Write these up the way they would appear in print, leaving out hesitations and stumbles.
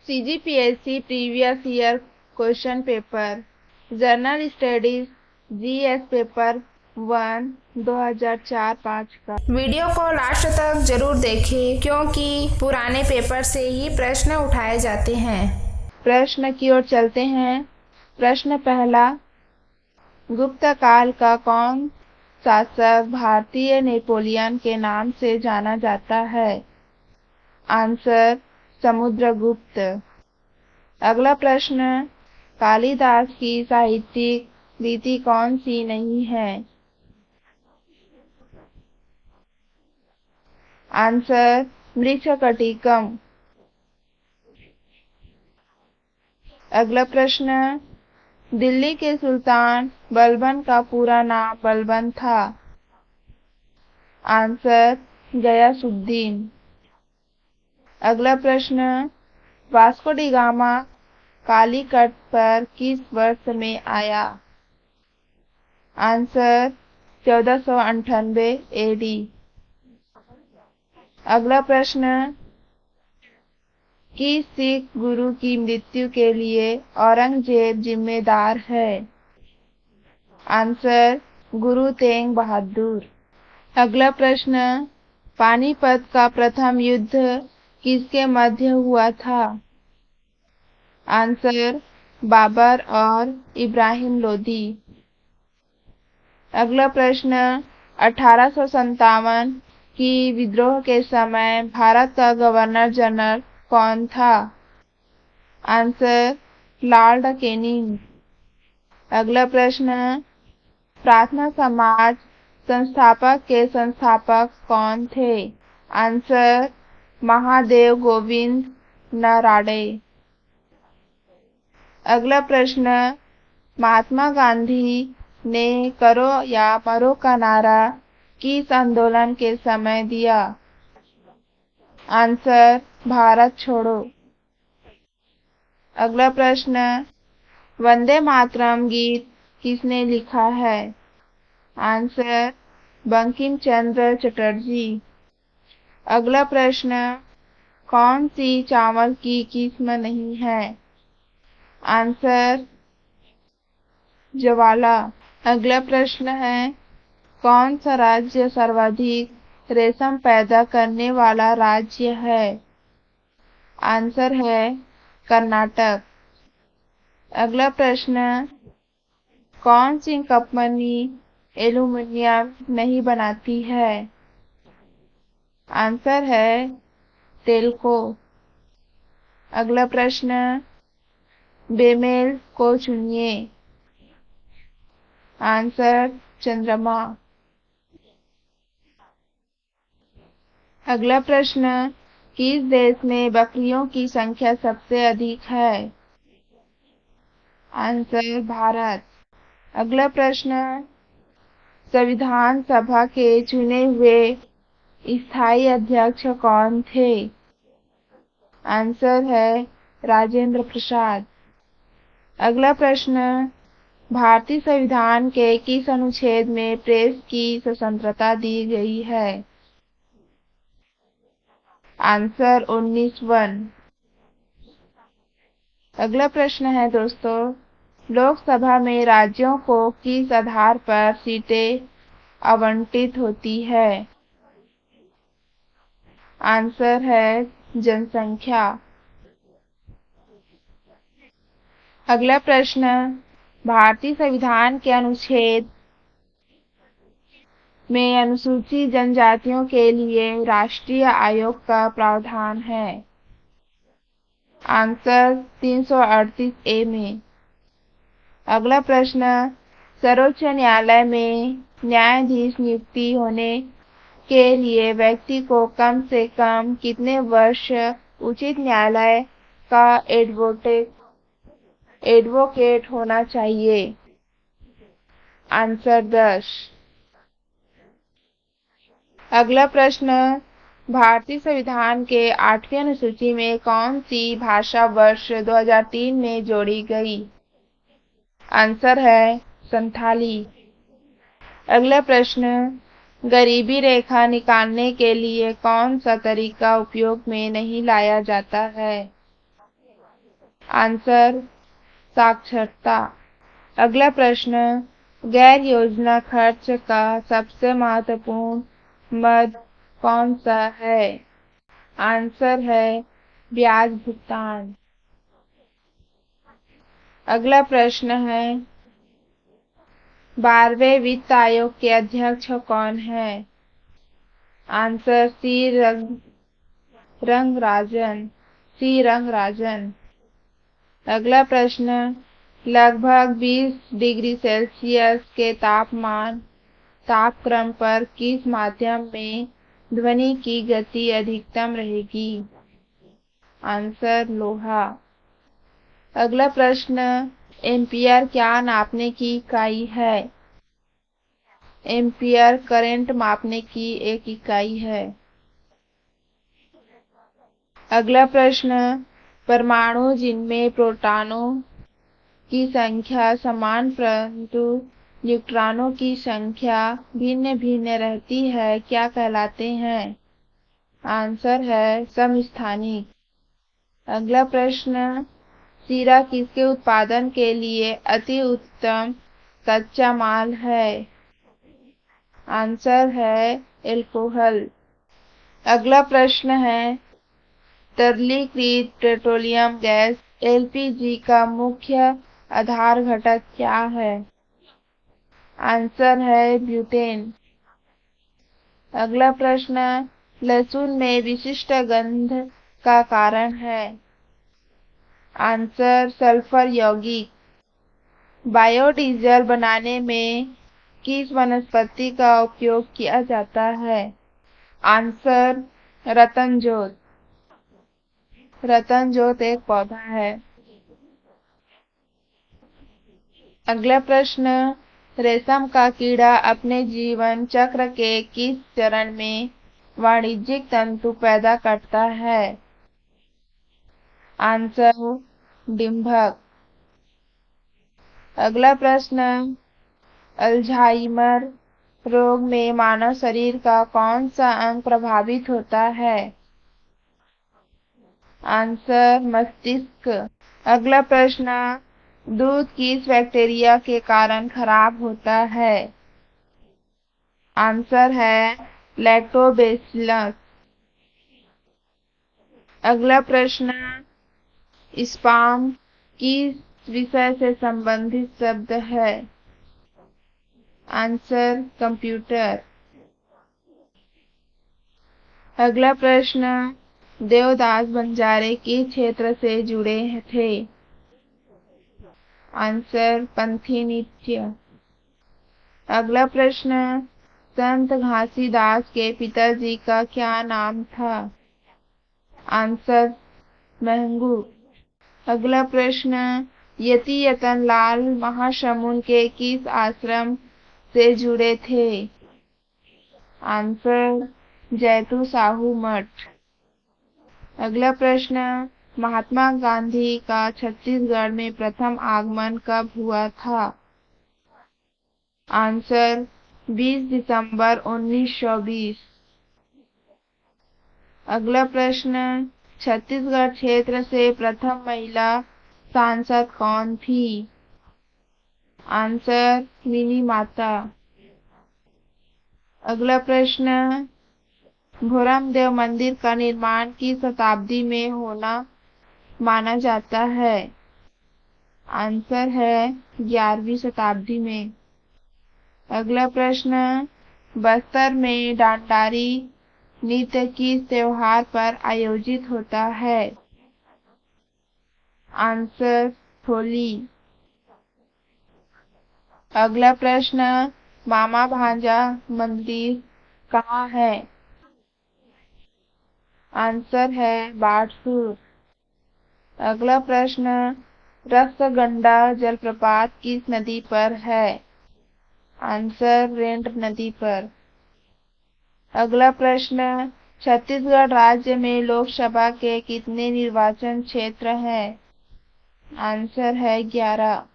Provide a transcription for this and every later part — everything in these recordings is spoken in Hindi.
CGPSC previous year question paper, general studies GS paper 1 2004-5 का। वीडियो को लास्ट तक जरूर देखें क्योंकि पुराने पेपर से ही प्रश्न उठाए जाते हैं। प्रश्न की ओर चलते हैं। प्रश्न पहला, गुप्त काल का कौन शासक भारतीय नेपोलियन के नाम से जाना जाता है? आंसर, समुद्रगुप्त। अगला प्रश्न, कालिदास की साहित्यिक रीति कौन सी नहीं है? आंसर, मृच्छकटिकम। अगला प्रश्न, दिल्ली के सुल्तान बलबन का पूरा नाम बलबन था? आंसर, गयासुद्दीन। अगला प्रश्न, वास्को डी गामा कालीकट पर किस वर्ष में आया? Answer, 1498 AD। अगला प्रश्न, किस सिख गुरु की मृत्यु के लिए औरंगजेब जिम्मेदार है? आंसर, गुरु तेग बहादुर। अगला प्रश्न, पानीपत का प्रथम युद्ध किसके मध्य हुआ था? आंसर, बाबर और इब्राहिम लोदी। अगला प्रश्न, 1857 की विद्रोह के समय भारत का गवर्नर जनरल कौन था? Answer, Lord Canning. अगला प्रश्न, प्रार्थना समाज संस्थापक के संस्थापक कौन थे? आंसर, महादेव गोविंद नराड़े। अगला प्रश्न, महात्मा गांधी ने करो या मरो का नारा किस आंदोलन के समय दिया? आंसर, भारत छोड़ो। अगला प्रश्न, वंदे मातरम गीत किसने लिखा है? आंसर, बंकिम चंद्र चटर्जी। अगला प्रश्न, कौन सी चावल की किस्म नहीं है? आंसर, ज्वाला। अगला प्रश्न है, कौन सा राज्य सर्वाधिक रेशम पैदा करने वाला राज्य है? आंसर है, कर्नाटक। अगला प्रश्न, कौन सी कंपनी एल्यूमीनियम नहीं बनाती है? आंसर है, टेल्को। अगला प्रश्न, बेमेल को चुनिए। आंसर, चंद्रमा। अगला प्रश्न, किस देश में बकरियों की संख्या सबसे अधिक है? आंसर, भारत। अगला प्रश्न, संविधान सभा के चुने हुए स्थायी अध्यक्ष कौन थे? आंसर है, राजेंद्र प्रसाद। अगला प्रश्न, भारतीय संविधान के किस अनुच्छेद में प्रेस की स्वतंत्रता दी गई है? आंसर, 19(1). अगला प्रश्न है दोस्तों, लोकसभा में राज्यों को किस आधार पर सीटें आवंटित होती है? आंसर है, जनसंख्या। अगला प्रश्न, भारतीय संविधान के अनुच्छेद में अनुसूचित जनजातियों के लिए राष्ट्रीय आयोग का प्रावधान है? आंसर, 338A में। अगला प्रश्न, सर्वोच्च न्यायालय में न्यायाधीश नियुक्ति होने के लिए व्यक्ति को कम से कम कितने वर्ष उच्च न्यायालय का एडवोकेट होना चाहिए? आंसर, 10। अगला प्रश्न, भारतीय संविधान के 8वीं अनुसूची में कौन सी भाषा वर्ष 2003 में जोड़ी गई? आंसर है, संथाली। अगला प्रश्न, गरीबी रेखा निकालने के लिए कौन सा तरीका उपयोग में नहीं लाया जाता है? आंसर साक्षरता। अगला प्रश्न, गैर योजना खर्च का सबसे महत्वपूर्ण मद कौन सा है? आंसर है ब्याज भुगतान। अगला प्रश्न है, 12वें वित्त आयोग के अध्यक्ष कौन है? Answer C Rangarajan. अगला प्रश्न, लगभग 20 डिग्री सेल्सियस के तापक्रम पर किस माध्यम में ध्वनि की गति अधिकतम रहेगी? आंसर लोहा। अगला प्रश्न, एम्पियर क्या नापने की इकाई है? एम्पियर करंट मापने की एक इकाई है। अगला प्रश्न, परमाणु जिनमें प्रोटॉनों की संख्या समान परंतु न्यूट्रॉनों की संख्या भिन्न भिन्न रहती है, क्या कहलाते हैं? आंसर है समस्थानिक। अगला प्रश्न, शीरा किसके उत्पादन के लिए अति उत्तम कच्चा माल है? आंसर है एल्कोहल। अगला प्रश्न है, तरलीकृत पेट्रोलियम गैस एलपीजी का मुख्य आधार घटक क्या है? आंसर है ब्यूटेन। अगला प्रश्न, लहसुन में विशिष्ट गंध का कारण है? आंसर सल्फर यौगिक। बायोडीजल बनाने में किस वनस्पति का उपयोग किया जाता है? आंसर रतनजोत। रतनजोत एक पौधा है। अगला प्रश्न, रेशम का कीड़ा अपने जीवन चक्र के किस चरण में वाणिज्यिक तंतु पैदा करता है? आंसर डिंभक। अगला प्रश्न, अल्जाइमर रोग में मानव शरीर का कौन सा अंग प्रभावित होता है? आंसर मस्तिष्क। अगला प्रश्न, दूध किस बैक्टीरिया के कारण खराब होता है? आंसर है लैक्टोबैसिलस। अगला प्रश्न, स्पाम किस विषय से संबंधित शब्द है? Answer computer. अगला प्रश्न, देवदास बंजारे किस क्षेत्र से जुड़े थे? आंसर पंथी नृत्य। अगला प्रश्न, संत घासीदास के पिताजी का क्या नाम था? आंसर महंगू। अगला प्रश्न, यति यतन लाल महासमुंद के किस आश्रम से जुड़े थे? आंसर जैतू साहू मठ। अगला प्रश्न, महात्मा गांधी का छत्तीसगढ़ में प्रथम आगमन कब हुआ था? आंसर 20 दिसंबर 1920। अगला प्रश्न, छत्तीसगढ़ क्षेत्र से प्रथम महिला सांसद कौन थी? आंसर मिनी माता। अगला प्रश्न, भोरमदेव मंदिर का निर्माण किस शताब्दी में होना माना जाता है? आंसर है 11वीं शताब्दी में। अगला प्रश्न, बस्तर में डांडारी नृत्य किस त्योहार पर आयोजित होता है? आंसर होली। अगला प्रश्न, मामा भांजा मंदिर कहाँ है? आंसर है बाढ़सूर। अगला प्रश्न, रसगंडा जलप्रपात किस नदी पर है? आंसर रेंड नदी पर। अगला प्रश्न, छत्तीसगढ़ राज्य में लोकसभा के कितने निर्वाचन क्षेत्र हैं? आंसर है 11।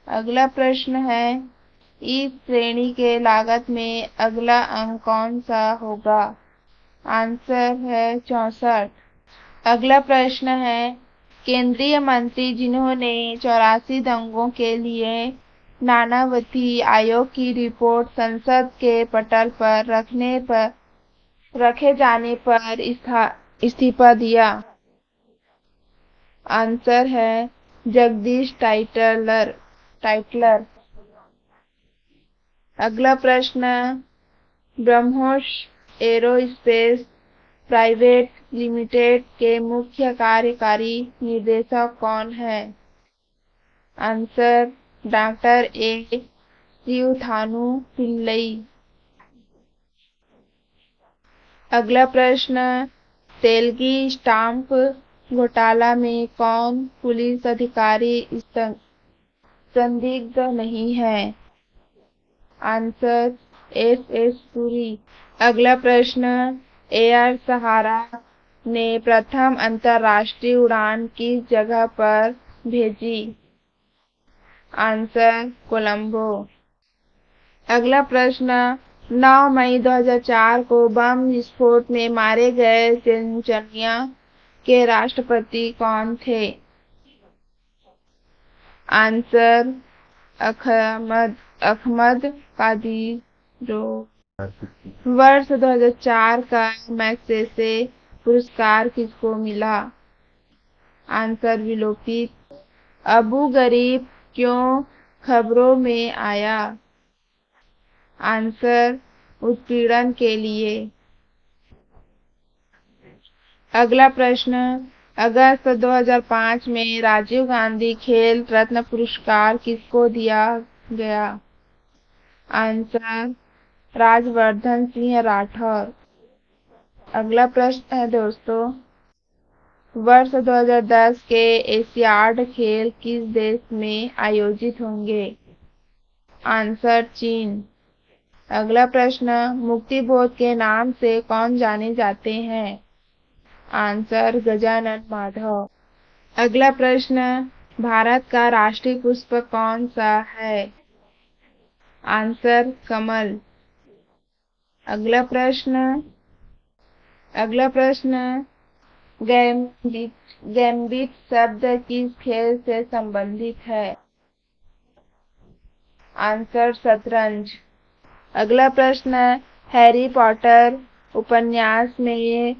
अगला प्रश्न है, इस श्रेणी के लागत में अगला अंक कौन सा होगा? आंसर है 64। अगला प्रश्न है, केंद्रीय मंत्री जिन्होंने 84 दंगों के लिए नानावती आयोग की रिपोर्ट संसद के पटल पर रखे जाने पर इस्तीफा दिया। आंसर है जगदीश टाइटलर। अगला प्रश्न, ब्रह्मोस एरोस्पेस प्राइवेट लिमिटेड के मुख्य कार्यकारी निर्देशक कौन है? Answer doctor A Sreethanu Pillai. अगला प्रश्न, तेलगी स्टाम्प घोटाला में कौन पुलिस अधिकारी संदिग्ध नहीं है? Answer S Puri. अगला प्रश्न, एयर सहारा ने प्रथम अंतर्राष्ट्रीय उड़ान किस जगह पर भेजी? आंसर कोलंबो। अगला प्रश्न, 9 मई 2004 को बम विस्फोट में मारे गए चेचन्या के राष्ट्रपति कौन थे? Answer Ahmad Kadyrov. वर्ष 2004 का मैग्सेसे पुरस्कार किसको मिला? आंसर विलोपित। अबू गरीब क्यों खबरों में आया? आंसर उत्पीड़न के लिए। अगला प्रश्न, अगस्त 2005 में राजीव गांधी खेल रत्न पुरस्कार किसको दिया गया? आंसर राजवर्धन सिंह राठौर। अगला प्रश्न है दोस्तों, वर्ष 2010 के एशियाड खेल किस देश में आयोजित होंगे? आंसर चीन। अगला प्रश्न, मुक्तिबोध के नाम से कौन जाने जाते हैं? आंसर गजानन माधव। अगला प्रश्न, भारत का राष्ट्रीय पुष्प कौन सा है? आंसर कमल। अगला प्रश्न, गैम्बिट शब्द किस खेल से संबंधित है? आंसर शतरंज। अगला प्रश्न, हैरी पॉटर उपन्यास में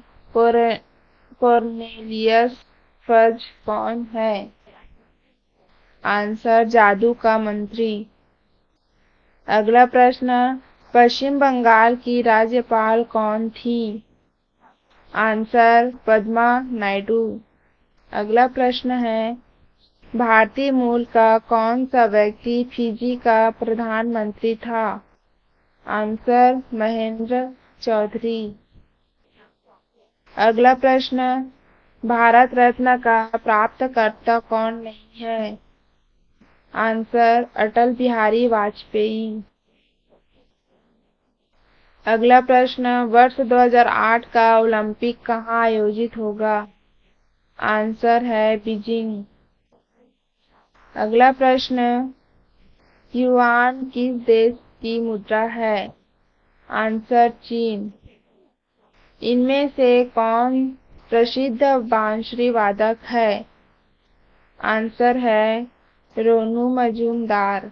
कॉर्नेलियस फज कौन है? आंसर जादू का मंत्री। अगला प्रश्न, पश्चिम बंगाल की राज्यपाल कौन थी? आंसर पद्मा नायडू। अगला प्रश्न है, भारतीय मूल का कौन सा व्यक्ति फिजी का प्रधानमंत्री था? आंसर महेंद्र चौधरी। अगला प्रश्न, भारत रत्न का प्राप्तकर्ता कौन नहीं है? आंसर अटल बिहारी वाजपेयी। अगला प्रश्न, वर्ष 2008 का ओलंपिक कहाँ आयोजित होगा? आंसर है बीजिंग। अगला प्रश्न, युआन किस देश की मुद्रा है? आंसर चीन। इनमें से कौन प्रसिद्ध बांसुरी वादक है? आंसर है रोनू मजूमदार।